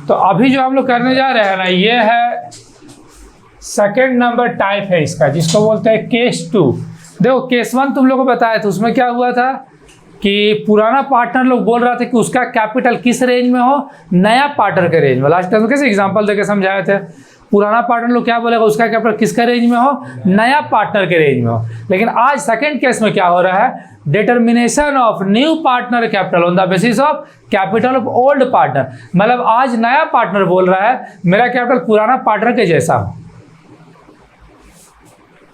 तो अभी जो हम लोग करने जा रहे हैं ना, ये है सेकेंड नंबर टाइप है इसका, जिसको बोलते हैं केस 2। देखो केस 1 तुम लोग को बताया था, उसमें क्या हुआ था कि पुराना पार्टनर लोग बोल रहा था कि उसका कैपिटल किस रेंज में हो, नया पार्टनर के रेंज में। लास्ट टाइम कैसे एग्जांपल देके समझाए थे, पुराना पार्टनर लोग क्या बोलेगा, उसका कैपिटल किसका रेंज में हो, नया पार्टनर के रेंज में हो। लेकिन आज सेकंड केस में क्या हो रहा है, determination of new partner capital on the basis of capital of old partner. मतलब आज नया पार्टनर बोल रहा है मेरा कैपिटल पुराना पार्टनर के जैसा हो।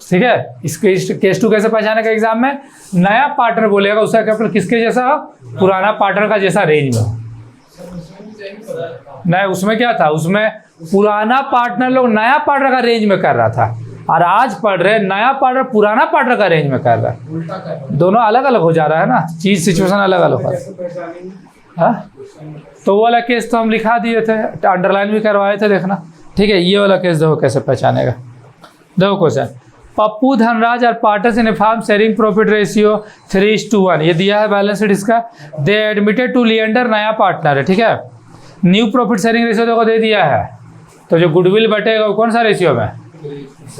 ठीक है, इसके केस 2 कैसे पहचाने का एग्जाम में, नया पार्टनर बोलेगा उसका कैपिटल किसके जैसा हो, पुराना पार्टनर का जैसा रेंज में। नहीं, उसमें क्या था, उसमें पुराना पार्टनर लोग नया पार्टनर का रेंज में कर रहा था, और आज पढ़ रहे नया पार्टनर पुराना पार्टनर का रेंज में कर रहा है। दोनों अलग अलग हो जा रहा है ना, चीज सिचुएशन अलग अलग हो रहा है। तो वो वाला केस तो हम लिखा दिए थे, अंडरलाइन भी करवाए थे, देखना। ठीक है, ये वाला केस देखो कैसे पहचानेगा। देखो क्वेश्चन, पप्पू धनराज और partners in A firm sharing profit ratio 3:1, ये दिया है बैलेंस शीट इसका। दे एडमिटेड टू लिएंडर, नया पार्टनर है। ठीक है, न्यू प्रॉफिट शेयरिंग रेशियो देखो दे दिया है, तो जो गुडविल बटेगा वो कौन सा रेशियो में,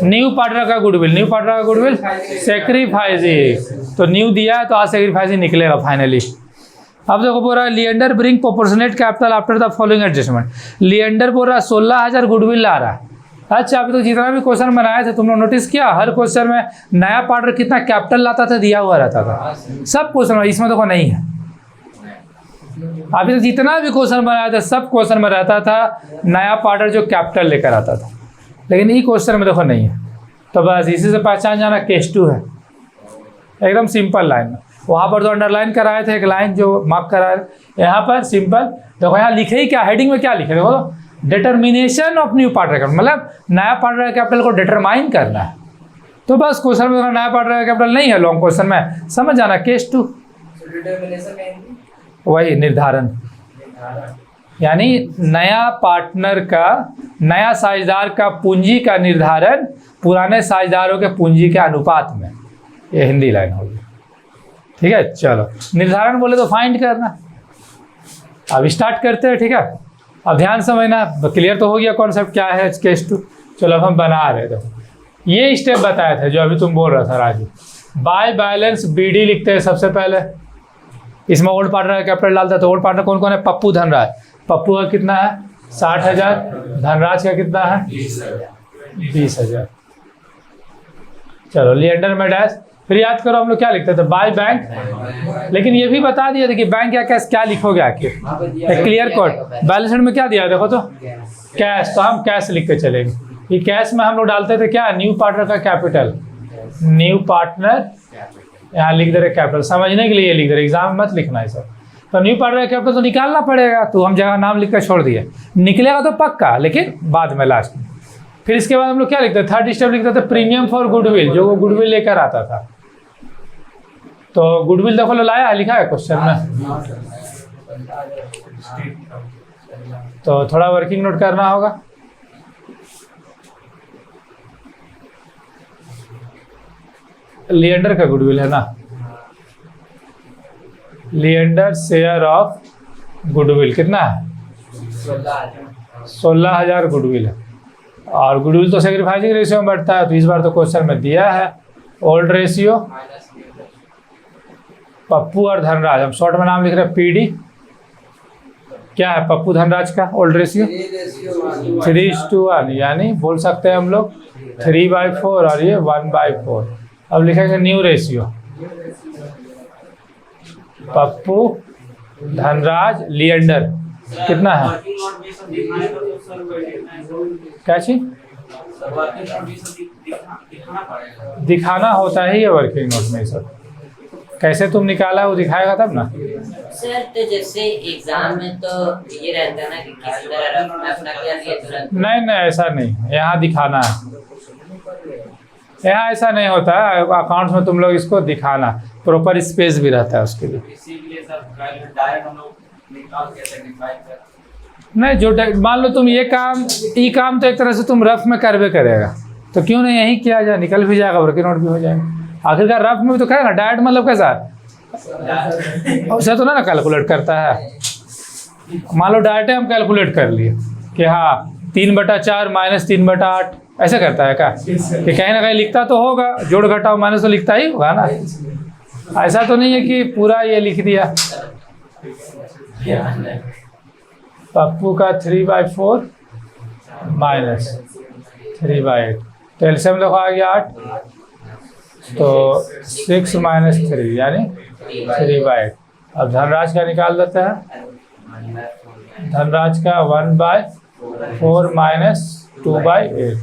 न्यू पार्टनर का गुडविल, न्यू पार्टनर का गुडविल सैक्रिफाइस, तो न्यू दिया है तो आज सैक्रिफाइस ही निकलेगा फाइनली। अब देखो बोल रहा है Leander bring proportionate capital after the following adjustment. Leander बोल रहा है 16,000 गुडविल ला रहा है। अच्छा, अभी तो जितना भी क्वेश्चन बनाए थे तुम लोग नोटिस किया, हर क्वेश्चन में नया पार्टनर कितना कैपिटल लाता था, दिया हुआ रहता था सब क्वेश्चन में, इसमें देखो नहीं है। अभी तो जितना भी क्वेश्चन बनाया था सब क्वेश्चन में रहता था नया पार्टनर जो कैपिटल लेकर आता था, लेकिन ये क्वेश्चन में देखो नहीं है। तो बस इसी से पहचान जाना केस 2 है, एकदम सिंपल लाइन में। वहाँ पर तो अंडरलाइन कराए थे एक लाइन जो मार्क कराए, यहाँ पर सिंपल देखो, यहाँ लिखे ही क्या, हेडिंग में क्या लिखे देखो, डिटर्मिनेशन ऑफ न्यू पार्टनर, मतलब नया पार्टनर कैपिटल को डिटरमाइन करना है। तो बस क्वेश्चन में नया पार्टनर कैपिटल नहीं है, लॉन्ग क्वेश्चन में समझ जाना केस 2। वही निर्धारण, यानी नया पार्टनर का, नया साझेदार का पूंजी का निर्धारण पुराने साझेदारों के पूंजी के अनुपात में, ये हिंदी लाइन होगी। ठीक है, चलो निर्धारण बोले तो फाइंड करना। अब स्टार्ट करते हैं। ठीक है, अब ध्यान समझना, क्लियर तो हो गया कॉन्सेप्ट क्या है केस 2। चलो अब हम बना रहे थे, ये स्टेप बताया था जो अभी तुम बोल रहा था राजू। बाय बैलेंस BD लिखते हैं सबसे पहले, इसमें ओल्ड पार्टनर का कैपिटल डालता है। तो ओल्ड पार्टनर कौन कौन है, पप्पू धनराज, पप्पू का कितना है 60,000, धनराज का कितना है 20,000। चलो लिएंडर में डैश, फिर याद करो हम लोग क्या लिखते थे, बाय बैंक। लेकिन ये भी बता दिया था कि बैंक या कैश क्या लिखोगे आखिर, क्लियर कट। बैलेंस शीट में क्या दिया देखो तो कैश, तो हम कैश लिख के चलेंगे। ये कैश में हम लोग डालते थे क्या, न्यू पार्टनर का कैपिटल, न्यू पार्टनर, यहाँ लिख दे रहे कैपिटल, समझने के लिए लिख दे रहे, एग्जाम मत लिखना है सब। तो न्यू पार्टनर कैपिटल तो निकालना पड़ेगा, तो हम जगह नाम लिख कर छोड़ दिए, निकलेगा तो पक्का, लेकिन बाद में लास्ट में। फिर इसके बाद हम लोग क्या लिखते थे, थर्ड स्टेप लिखते थे प्रीमियम फॉर गुडविल, जो वो गुडविल लेकर आता था। तो गुडविल देखो लाया है, लिखा है क्वेश्चन में, तो थोड़ा वर्किंग नोट करना होगा। लिएंडर का गुडविल है ना, लिएंडर शेयर ऑफ गुडविल कितना है 16,000 गुडविल है, और गुडविल तो सैक्रिफाइसिंग रेशियो में बढ़ता है। तो इस बार तो क्वेश्चन में दिया है ओल्ड रेशियो, पप्पू और धनराज, हम शॉर्ट में नाम लिख रहे हैं PD। क्या है पप्पू धनराज का ओल्ड रेशियो 3:1, यानी बोल सकते हैं हम लोग 3/4 और ये 1/4। अब लिखेंगे न्यू रेशियो, पप्पू धनराज लिएंडर कितना है, क्या चीज दिखाना होता है ये वर्किंग नोट में, सब कैसे तुम निकाला वो दिखाएगा तब ना सर। तो जैसे एग्जाम में तो ये रहता है ना कि किसी तरह अपना क्या दिया तुरंत, नहीं ऐसा नहीं, यहाँ दिखाना है, यहाँ ऐसा नहीं होता है। अकाउंट्स में तुम लोग इसको दिखाना, प्रॉपर स्पेस भी रहता है उसके लिए, इसीलिए सब डायरेक्ट हम लोग निकाल के सैक्रिफाइस कर। नहीं जो मान लो तुम ये काम तो एक तरह से तुम रफ में करवे करेगा, तो क्यों नहीं यही किया जाए, निकल भी जाएगा, वर्किंग नोट भी हो जाएगा। आखिरकार रफ में भी तो करेगा, डायरेक्ट मतलब कैसा, उसे तो ना कैलकुलेट करता है। मान लो डायरेक्ट हम कैलकुलेट कर लिए कि हाँ 3/4 - 3/8 ऐसे करता है क्या, कि कहीं ना कहीं लिखता तो होगा, जोड़ घटाओ माइनस तो लिखता ही होगा ना। ऐसा तो नहीं है कि पूरा ये लिख दिया। पप्पू का 3/4 माइनस 3/8, तो एलसीएम देखो आ गया 8, तो 6 - 3 यानी 3/8। अब धनराज का निकाल देते हैं। धनराज का 1/4 - 2/8,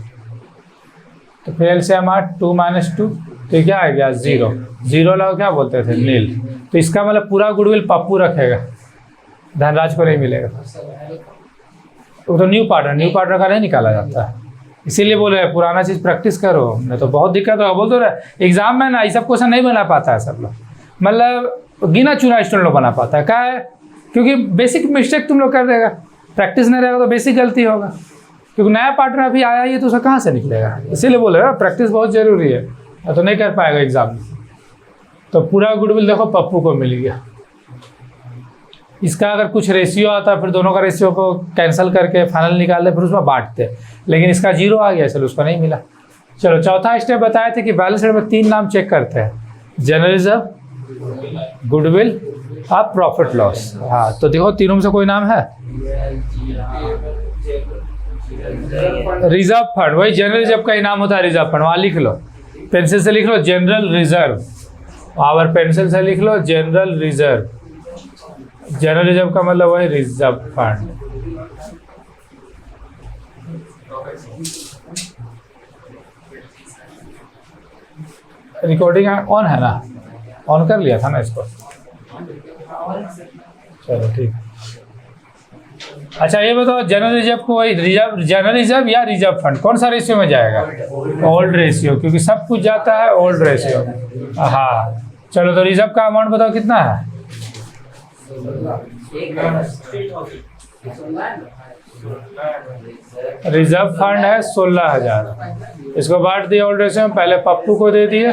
तो फिर एलसीएम 8, 2 - 2, तो क्या आ गया 0। 0 लोग क्या बोलते थे, नील। तो इसका मतलब पूरा गुडविल पप्पू रखेगा, धनराज को नहीं मिलेगा। वो तो न्यू पार्टनर का नहीं निकाला जाता है, इसीलिए बोले पुराना चीज़ प्रैक्टिस करो, नहीं तो बहुत दिक्कत होगा। बोल तो रहे एग्जाम में ना ये सब क्वेश्चन नहीं बना पाता है सब लोग, मतलब गिना चुना स्टूडेंट लोग बना पाता है। क्या है, क्योंकि बेसिक मिस्टेक तुम लोग कर देगा, प्रैक्टिस नहीं रहेगा तो बेसिक गलती होगा। क्योंकि नया पार्टनर अभी आया ही है तो उसका कहाँ से निकलेगा, इसीलिए बोल रहे प्रैक्टिस बहुत ज़रूरी है, तो नहीं कर पाएगा एग्जाम में। तो पूरा गुडविल देखो पप्पू को मिल गया। इसका अगर कुछ रेशियो आता फिर दोनों का रेशियो को कैंसिल करके फाइनल निकाल दे, फिर उसमें बांटते, लेकिन इसका 0 आ गया, चलो उसको नहीं मिला। चलो चौथा स्टेप बताए थे कि बैलेंस शीट में 3 नाम चेक करते हैं, जनरल रिजर्व, गुडविल और प्रॉफिट लॉस। हाँ तो देखो तीनों में से कोई नाम है, रिजर्व फंड, वही जनरल रिजर्व का ही नाम होता है रिजर्व फंड, वहाँ लिख लो, पेंसिल से लिख लो जनरल रिजर्व, और पेंसिल से लिख लो जनरल रिजर्व। जनरल रिजर्व का मतलब वही रिजर्व फंड। रिकॉर्डिंग ऑन है ना, ऑन कर लिया था ना इसको, चलो ठीक। अच्छा ये बताओ जनरल रिजर्व को वही रिजर्व, जनरल रिजर्व या रिजर्व फंड कौन सा रेशियो में जाएगा, ओल्ड रेशियो, क्योंकि सब कुछ जाता है ओल्ड रेशियो। हाँ चलो तो रिजर्व का अमाउंट बताओ कितना है, रिजर्व फंड है 16,000, इसको बांट दिया ओल्ड रेशियो में, पहले पप्पू को दे दिए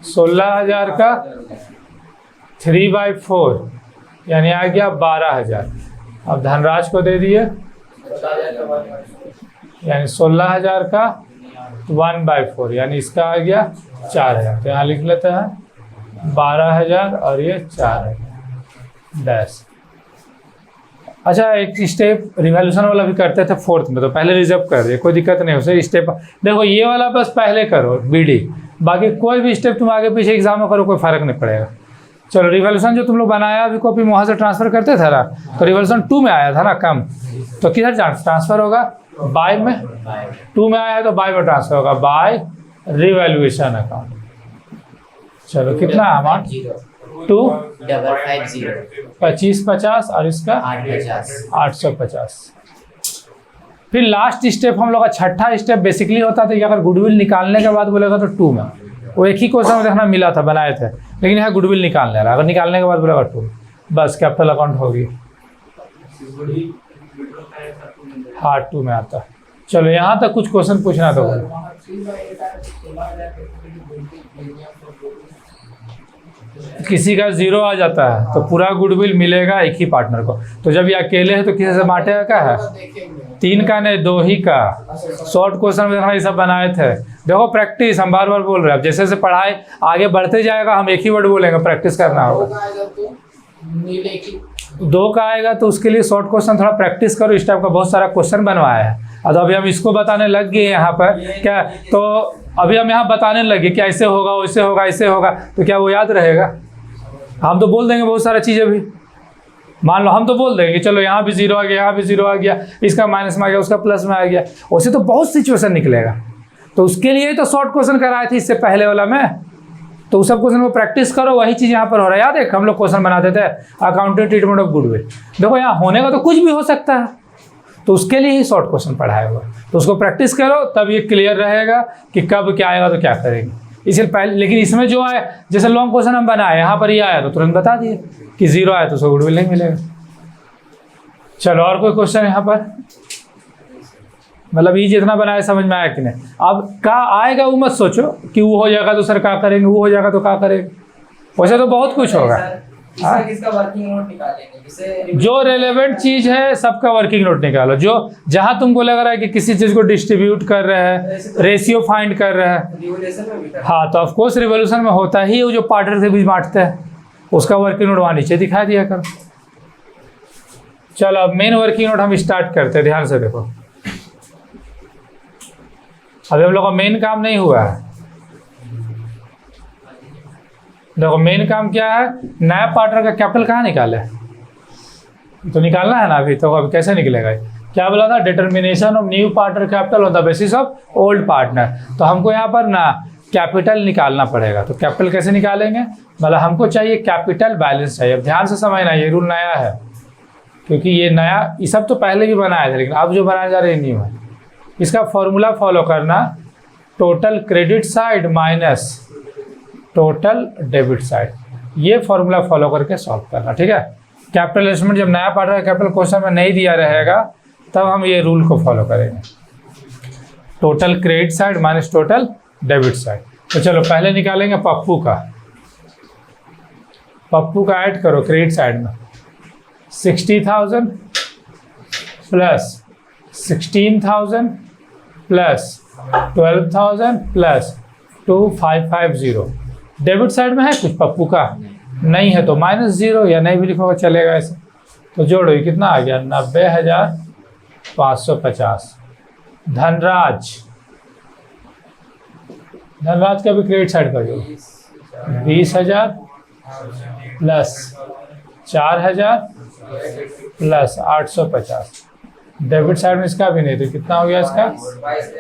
16,000 का 3/4 यानी आ गया 12,000। अब धनराज को दे दिए यानी 16,000 का 1/4 यानी इसका आ गया 4,000, तो यहाँ लिख लेते हैं 12,000 और ये 4,000 डैश। अच्छा एक स्टेप रिवॉल्यूशन वाला भी करते थे फोर्थ में, तो पहले रिजर्व कर दिए, कोई दिक्कत नहीं उसे स्टेप। देखो ये वाला बस पहले करो बीडी, बाकी कोई भी स्टेप तुम आगे पीछे एग्जाम में करो कोई फर्क नहीं पड़ेगा। चलो रिवॉल्यूशन जो तुम लोग बनाया अभी कॉपी वहाँ से ट्रांसफर करते थे ना, तो रिवॉल्यूशन 2 में आया था ना कम, तो किधर ट्रांसफर होगा, बाय में, 2 में आया तो बाय में ट्रांसफर होगा, बाय रिवॉल्यूशन अकाउंट। चलो कितना अमाउंट 2550 2550 और इसका 850। फिर लास्ट स्टेप हम लोग का छठा स्टेप बेसिकली होता था कि अगर गुडविल निकालने के बाद बोलेगा तो 2 में, वो एक ही क्वेश्चन में देखना मिला था बनाए थे, लेकिन यहाँ गुडविल निकालने रहा, अगर निकालने के बाद बोलेगा 2 बस कैपिटल अकाउंट होगी। हाँ 2 में आता। चलो यहाँ तक कुछ क्वेश्चन पूछना तो किसी का 0 आ जाता है तो पूरा गुडविल मिलेगा एक ही पार्टनर को, तो जब ये अकेले है तो किसी से बांटेगा, क्या है 3 का नहीं 2 ही का। शॉर्ट क्वेश्चन में ये सब बनाए थे। देखो प्रैक्टिस हम बार बार बोल रहे हैं, अब जैसे जैसे पढ़ाई आगे बढ़ते जाएगा हम एक ही वर्ड बोलेंगे, प्रैक्टिस करना होगा। 2 का आएगा तो उसके लिए शॉर्ट क्वेश्चन थोड़ा प्रैक्टिस करो, इस टाइप का बहुत सारा क्वेश्चन बनवाया है। अब अभी हम इसको बताने लग गए यहाँ पर क्या, तो अभी हम यहाँ बताने लगे कि ऐसे होगा वैसे होगा ऐसे होगा, तो क्या वो याद रहेगा? हम तो बोल देंगे बहुत सारा चीज़ें भी, मान लो हम तो बोल देंगे चलो यहाँ भी 0 आ गया, यहाँ भी 0 आ गया, इसका माइनस में आ गया, उसका प्लस में आ गया, वैसे तो बहुत सिचुएशन निकलेगा। तो उसके लिए तो शॉर्ट क्वेश्चन कराए थे इससे पहले वाला में, तो उस सब क्वेश्चन को प्रैक्टिस करो, वही चीज़ यहाँ पर हो रहा है। याद है हम लोग क्वेश्चन बनाते थे अकाउंटिंग ट्रीटमेंट ऑफ गुडविल, देखो यहाँ होने का तो कुछ भी हो सकता है, तो उसके लिए ही शॉर्ट क्वेश्चन पढ़ाया हुआ, तो उसको प्रैक्टिस करो तब ये क्लियर रहेगा कि कब क्या आएगा तो क्या करेंगे। इसलिए पहले, लेकिन इसमें जो आए जैसे लॉन्ग क्वेश्चन हम बनाए, यहाँ पर ये आया तो तुरंत बता दिए कि 0 आया तो उसको गुडविल नहीं मिलेगा। चलो और कोई क्वेश्चन यहाँ पर, मतलब ये जितना बनाया समझ में आया कि नहीं? अब क्या आएगा वो मत सोचो कि वो हो जाएगा तो सर क्या करेंगे, वो हो जाएगा तो क्या करेंगे, वैसे तो बहुत कुछ होगा। किसका किसका वर्किंग नोट निकालेंगे, जिसे जो रेलेवेंट चीज है सबका वर्किंग नोट निकालो। जो जहां तुमको लग रहा है कि किसी चीज को डिस्ट्रीब्यूट कर रहे हैं, रेशियो फाइंड कर रहे हैं, रिवोल्यूशन में भी करना। हाँ तो ऑफकोर्स रिवोल्यूशन में होता ही है, वो जो पार्टनर के बीच बांटते हैं उसका वर्किंग नोट वहां नीचे दिखा दिया करो। चलो अब मेन वर्किंग नोट हम स्टार्ट करते हैं, ध्यान से देखो। अभी हम लोग का मेन काम नहीं हुआ है। देखो मेन काम क्या है, नया पार्टनर का कैपिटल कहाँ निकाले, तो निकालना है ना अभी। तो अभी कैसे निकलेगा ये? क्या बोला था, determination of new partner capital on the basis of old partner. तो हमको यहाँ पर ना कैपिटल निकालना पड़ेगा। तो कैपिटल कैसे निकालेंगे, मतलब हमको चाहिए कैपिटल बैलेंस चाहिए। अब ध्यान से समझना, ये रूल नया है, क्योंकि ये नया, ये सब तो पहले भी बनाया था, लेकिन अब जो बनाया जा रहा है न्यू है। इसका फॉर्मूला फॉलो करना, total credit side minus total debit side, ये फॉर्मूला फॉलो करके सॉल्व करना, ठीक है। कैपिटल एस्टिमेट जब नया पार्टनर कैपिटल क्वेश्चन में नहीं दिया रहेगा तब हम ये रूल को फॉलो करेंगे, total credit side minus total debit side. तो चलो पहले निकालेंगे पप्पू का। पप्पू का ऐड करो क्रेडिट साइड में 60,000 plus 16,000 plus 12,000 plus 2550। Debit side में है कुछ पप्पू का, नहीं है तो -0 या नहीं भी लिखोगे चलेगा ऐसे। तो जोड़ो, ये कितना आ गया, 90,550। धनराज, धनराज का भी क्रेडिट साइड कर दो, 20,000 प्लस 4,000 प्लस 850। डेबिट साइड में इसका भी नहीं, तो कितना हो गया इसका,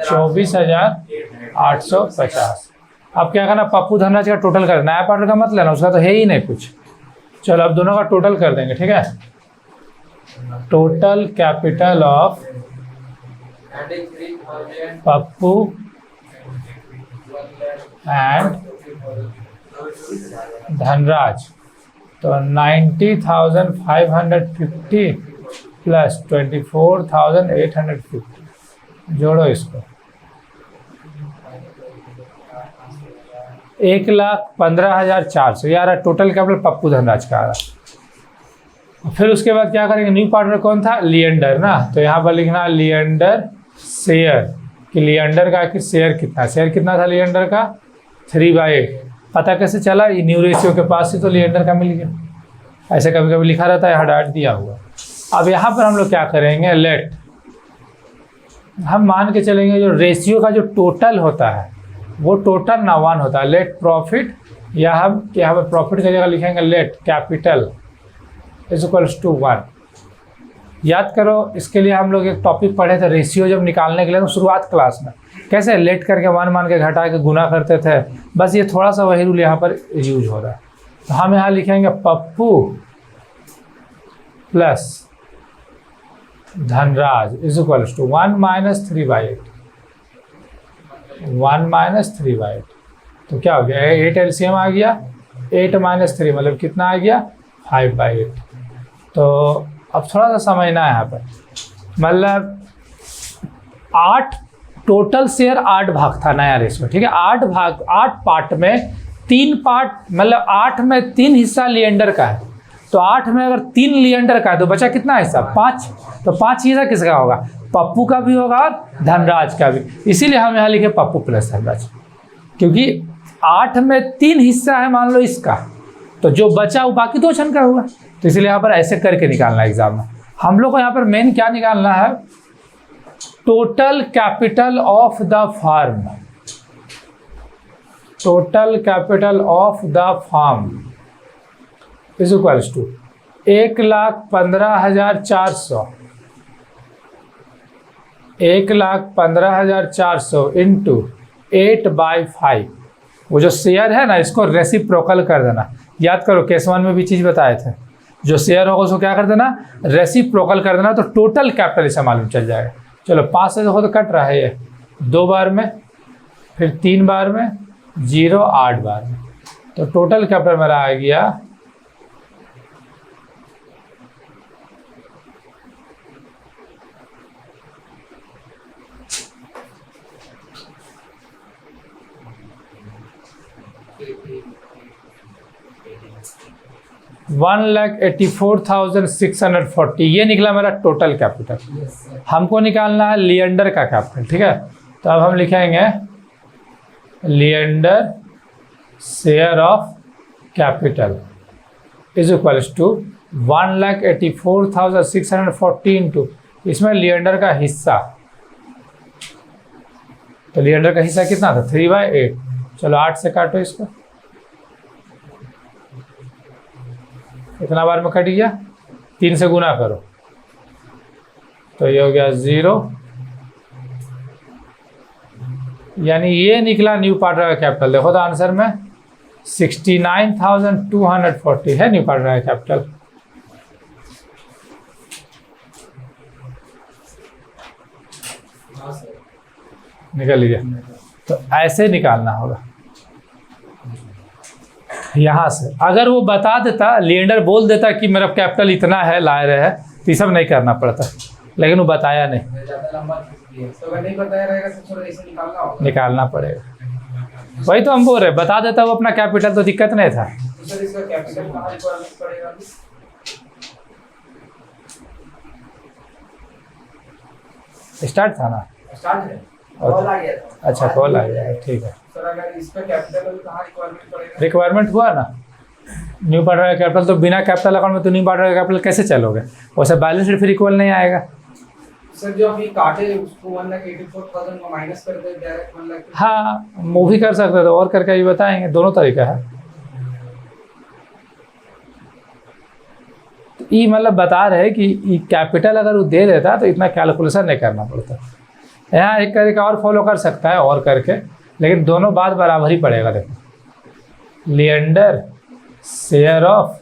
24,850। अब क्या करना, पप्पू धनराज का टोटल कर, नया पार्टनर का मत लेना, उसका तो है ही नहीं कुछ। चलो अब दोनों का टोटल कर देंगे, ठीक है। Total capital of Pappu and Dhanraj, तो 90,550 प्लस 24,850। जोड़ो इसको, 1,15,400 यार टोटल कैपिटल पप्पू धनराज का आ रहा। फिर उसके बाद क्या करेंगे, न्यू पार्टनर कौन था, लिएंडर ना, तो यहाँ पर लिखना लिएंडर शेयर, कि लिएंडर का आखिर शेयर कितना, शेयर कितना था लिएंडर का 3/8। पता कैसे चला, ये न्यू रेशियो के पास ही तो लिएंडर का मिल गया। ऐसे कभी कभी लिखा रहता है, यहाँ डाट दिया हुआ। अब यहाँ पर हम लोग क्या करेंगे, लेट, हम मान के चलेंगे जो रेशियो का जो टोटल होता है वो टोटल ना 1 होता है। लेट प्रॉफिट, या हम यहाँ पर प्रॉफिट की जगह लिखेंगे let capital is equals to 1। याद करो, इसके लिए हम लोग एक टॉपिक पढ़े थे, रेशियो जब निकालने के लिए तो शुरुआत क्लास में कैसे लेट करके 1 मान के घटा के गुना करते थे, बस ये थोड़ा सा वही रूल यहाँ पर यूज हो रहा है। तो हम यहाँ लिखेंगे Pappu plus Dhanraj is equals to 1 minus 3/8, 1 minus 3/8। तो क्या हो गया, 8 एलसीएम आ गया, 8 माइनस 3 मतलब कितना आ गया, 5/8। तो अब थोड़ा सा समझना है यहाँ पर, मतलब 8 टोटल शेयर 8 भाग था नया रेशियो, ठीक है। 8 भाग, 8 पार्ट में 3 पार्ट, मतलब 8 में 3 हिस्सा लिएंडर का है। तो 8 में अगर 3 लिएंडर का है तो बचा कितना हिस्सा, 5। तो 5 हिस्सा किसका होगा, पप्पू का भी होगा और धनराज का भी। इसीलिए हम यहाँ लिखे पप्पू प्लस धनराज, क्योंकि 8 में 3 हिस्सा है मान लो इसका, तो जो बचा वो बाकी 2 क्षण का हुआ। तो इसीलिए यहाँ पर ऐसे करके निकालना है एग्जाम में। हम लोग को यहाँ पर मेन क्या निकालना है, total capital of the firm, total capital of the firm is equals to 1,15,400, 1,15,400 into 8/5। वो जो शेयर है ना, इसको रेसिप्रोकल कर देना। याद करो केस 1 में भी चीज़ बताए थे, जो शेयर होगा उसको क्या कर देना, रेसिप्रोकल कर देना, तो टोटल कैपिटल इसे मालूम चल जाएगा। चलो 5 से देखो तो कट रहा है ये 2 बार में, फिर 3 बार में, 0 8 बार में, तो टोटल कैपिटल मेरा आ गया 1,15,400 1,84,640 ये निकला मेरा टोटल कैपिटल। Yes, sir. हमको निकालना है लिएंडर का कैपिटल, ठीक है। तो अब हम लिखेंगे Leander share of capital is equals to 1,84,640 into इसमें लिएंडर का हिस्सा। तो लिएंडर का हिस्सा कितना था 3/8। चलो 8 से काटो इसको, कितना बार में कट गया 3 से गुना करो तो ये हो गया 0। यानी ये निकला न्यू पार्टनर का कैपिटल। देखो तो आंसर में 69,240 है न्यू पार्टनर का कैपिटल। हाँ सर। निकल लिया। तो ऐसे निकालना होगा यहाँ से। अगर वो बता देता, लिएंडर बोल देता कि मेरा कैपिटल इतना है लाए रहे है, तो ये सब नहीं करना पड़ता, लेकिन वो बताया नहीं। ज़्यादा लंबा खींच दिया तो अगर नहीं बताया रहेगा तो थोड़ा ऐसे निकालना होगा। निकालना पड़ेगा, वही तो हम बोल रहे, बता देता वो अपना कैपिटल तो दिक्कत नहीं था। तो सर इसका कैपिटल कहाँ रिक्वायरमेंट पड़ेगा अभी? स्टार्ट था ना। स्टार्ट है, कॉल आ गया था। अच्छा कॉल आ गया, ठीक है। सर अगर इसका कैपिटल अभी कहाँ रिक्वायरमेंट पड़ेगा? रिक्वायरमेंट हुआ ना न्यू पार्टनर का कैपिटल। तो बिना कैपिटल अकाउंट में तो न्यू पार्टनर का कैपिटल कैसे चलोगे, वैसे बैलेंस शीट फिर इक्वल नहीं आएगा। सर जो अभी काटे उसको 1,84,000 को माइनस कर दे डायरेक्ट 1 लाख। हाँ वो भी कर सकते तो और करके भी बताएंगे, दोनों तरीका है। तो ये मतलब बता रहे कि ये कैपिटल अगर वो दे देता तो इतना कैलकुलेशन नहीं करना पड़ता। यहाँ एक तरीका और फॉलो कर सकता है और करके, लेकिन दोनों बात बराबर ही पड़ेगा। देखो Leander share of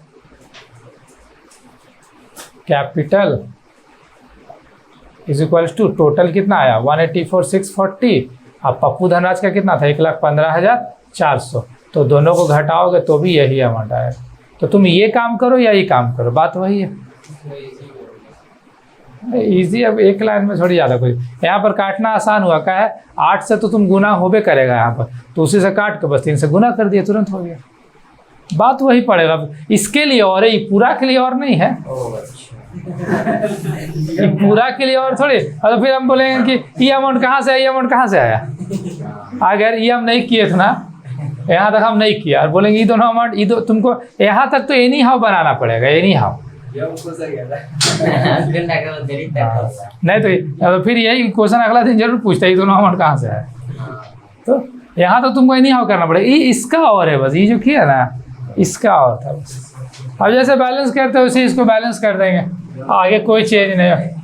capital is equals to total कितना आया 1,84,640। अब पप्पू धनराज का कितना था 1,15,400। तो दोनों को घटाओगे तो भी यही अमाउंट आएगा। तो तुम ये काम करो या ये काम करो, बात वही है। इजी, अब एक लाइन में थोड़ी ज़्यादा कोई। यहाँ पर काटना आसान हुआ, क्या है 8 से तो तुम गुना होबे करेगा यहाँ पर, तो उसी से काट के बस 3 से गुना कर दिया, तुरंत हो गया। बात वही पड़ेगा। इसके लिए और है, ये पूरा के लिए और नहीं है। ये पूरा के लिए और थोड़ी। और फिर हम बोलेंगे कि ये अमाउंट कहाँ से आया, ये अमाउंट कहाँ से आया। अगर ये हम नहीं किए थे ना, यहाँ तक हम नहीं किया, और बोलेंगे ये दोनों अमाउंट, ये तुमको यहाँ तक तो एनी हाउ बनाना पड़ेगा, एनी हाउ। नहीं तो फिर यही क्वेश्चन अगला दिन जरूर पूछता है ये दोनों अमाउंट कहाँ से आया। तो यहाँ तो तुमको एनी हाउ करना पड़ेगा। ये इसका और है बस, ये जो किया ना इसका और था बस। अब जैसे बैलेंस करते हैं उसे इसको बैलेंस कर देंगे, आगे कोई चेंज नहीं है।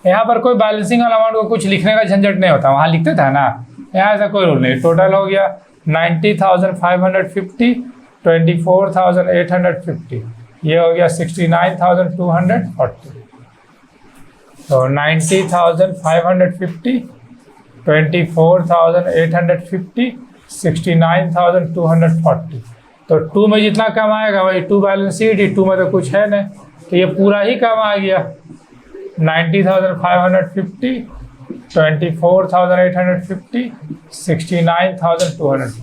यहाँ पर कोई बैलेंसिंग वाला अमाउंट को कुछ लिखने का झंझट नहीं होता, वहाँ लिखते था ना। यहाँ ऐसा कोई रूल नहीं। टोटल हो गया 90,550, 24,850, ये हो गया 69,240। तो 90,550, 24,850, 69,240। तो 2 में जितना कम आएगा वही 2 बैलेंस शीट, 2 में तो कुछ है नहीं, तो ये पूरा ही कम आ गया 90,550, 24,850, 69,240।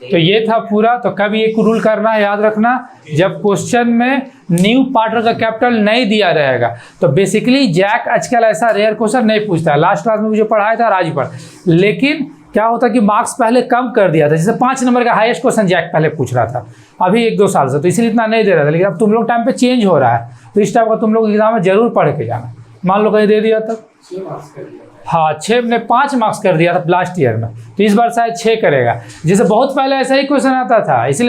तो ये था पूरा। तो कभी एक रूल करना है, याद रखना, जब क्वेश्चन में न्यू पार्टनर का कैपिटल नहीं दिया रहेगा तो बेसिकली जैक आजकल ऐसा रेयर क्वेश्चन नहीं पूछता है। लास्ट क्लास में मुझे पढ़ाया था राज पर, लेकिन क्या होता कि मार्क्स पहले कम कर दिया था। जैसे 5 नंबर का हाईएस्ट क्वेश्चन जैक पहले पूछ रहा था अभी 1-2 साल से, तो इसलिए इतना नहीं दे रहा था। लेकिन अब तुम लोग टाइम पे चेंज हो रहा है, तो इस टाइप का तुम लोग एग्जाम में जरूर पढ़ के जाना। मान लो कहीं दे दिया तब 6 मार्क्स कर दिया। हाँ 6 ने 5 मार्क्स कर दिया था लास्ट ईयर में, तो इस बार शायद 6 करेगा। जैसे बहुत पहले ऐसा ही क्वेश्चन आता था, इसलिए